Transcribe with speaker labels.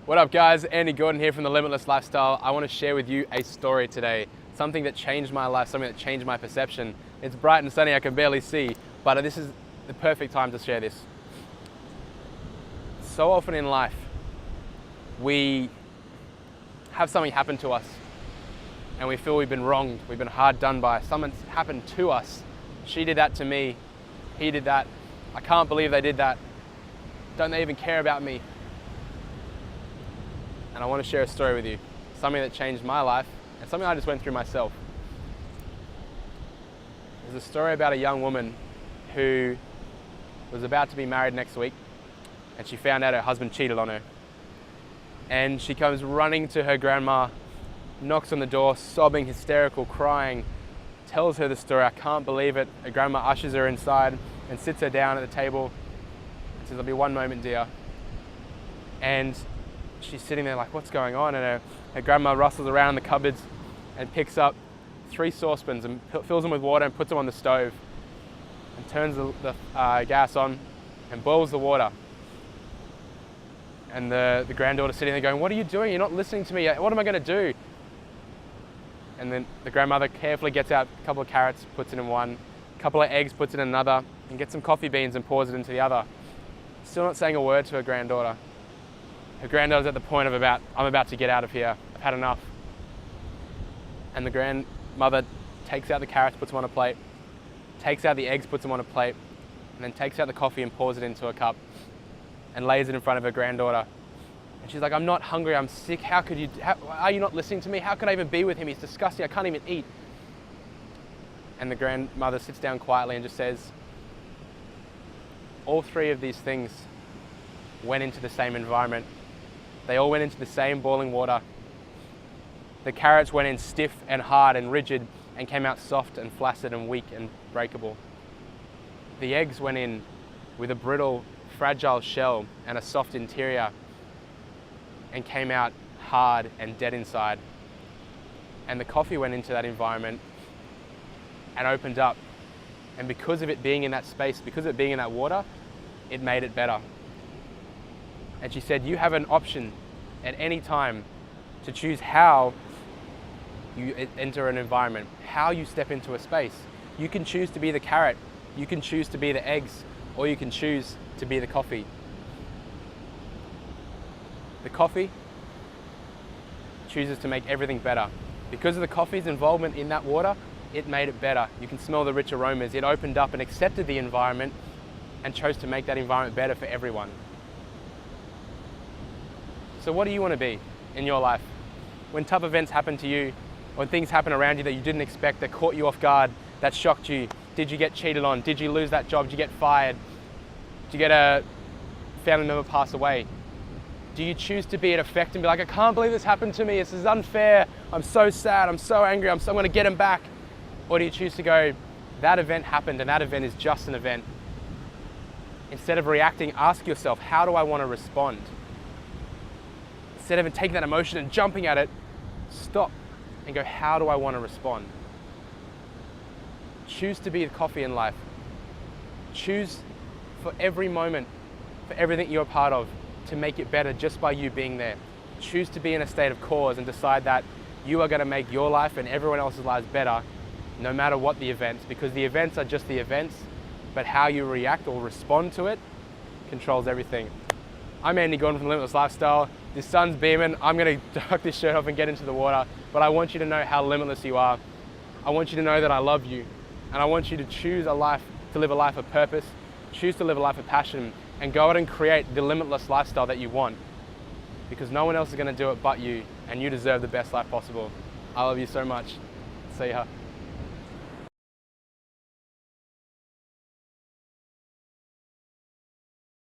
Speaker 1: What up guys, Andy Gordon here from The Limitless Lifestyle. I want to share with you a story today, something that changed my life, something that changed my perception. It's bright and sunny, I can barely see, but this is the perfect time to share this. So often in life, we have something happen to us and we feel we've been wronged, we've been hard done by. Something's happened to us. She did that to me, he did that. I can't believe they did that. Don't they even care about me? And I want to share a story with you, something that changed my life and something I just went through myself. There's a story about a young woman who was about to be married next week and she found out her husband cheated on her. And she comes running to her grandma, knocks on the door, sobbing, hysterical, crying, tells her the story. I can't believe it. Her grandma ushers her inside and sits her down at the table and says, "There'll be one moment, dear." And she's sitting there like, what's going on? And her grandma rustles around in the cupboards and picks up 3 saucepans and fills them with water and puts them on the stove and turns the gas on and boils the water. And the granddaughter's sitting there going, "What are you doing? You're not listening to me. What am I going to do?" And then the grandmother carefully gets out a couple of carrots, puts it in one, a couple of eggs, puts it in another, and gets some coffee beans and pours it into the other. Still not saying a word to her granddaughter. Her granddaughter's at the point of I'm about to get out of here. I've had enough. And the grandmother takes out the carrots, puts them on a plate, takes out the eggs, puts them on a plate, and then takes out the coffee and pours it into a cup and lays it in front of her granddaughter. And she's like, "I'm not hungry, I'm sick. How are you not listening to me? How could I even be with him? He's disgusting, I can't even eat." And the grandmother sits down quietly and just says, all 3 of these things went into the same environment. They all went into the same boiling water. The carrots went in stiff and hard and rigid and came out soft and flaccid and weak and breakable. The eggs went in with a brittle, fragile shell and a soft interior and came out hard and dead inside. And the coffee went into that environment and opened up. And because of it being in that space, because of it being in that water, it made it better. And she said, you have an option at any time to choose how you enter an environment, how you step into a space. You can choose to be the carrot, you can choose to be the eggs, or you can choose to be the coffee. The coffee chooses to make everything better. Because of the coffee's involvement in that water, it made it better. You can smell the rich aromas. It opened up and accepted the environment and chose to make that environment better for everyone. So what do you want to be in your life? When tough events happen to you, when things happen around you that you didn't expect, that caught you off guard, that shocked you, did you get cheated on? Did you lose that job? Did you get fired? Did you get a family member pass away? Do you choose to be in effect and be like, I can't believe this happened to me, this is unfair, I'm so sad, I'm so angry, I'm going to get him back? Or do you choose to go, that event happened and that event is just an event? Instead of reacting, ask yourself, how do I want to respond? Instead of taking that emotion and jumping at it, stop and go, how do I want to respond? Choose to be the coffee in life. Choose for every moment, for everything you're a part of, to make it better just by you being there. Choose to be in a state of cause and decide that you are going to make your life and everyone else's lives better no matter what the events, because the events are just the events, but how you react or respond to it controls everything. I'm Andy Gordon from The Limitless Lifestyle. The sun's beaming. I'm going to duck this shirt off and get into the water, but I want you to know how limitless you are. I want you to know that I love you, and I want you to choose to live a life of purpose, choose to live a life of passion, and go out and create the limitless lifestyle that you want, because no one else is going to do it but you, and you deserve the best life possible. I love you so much. See ya.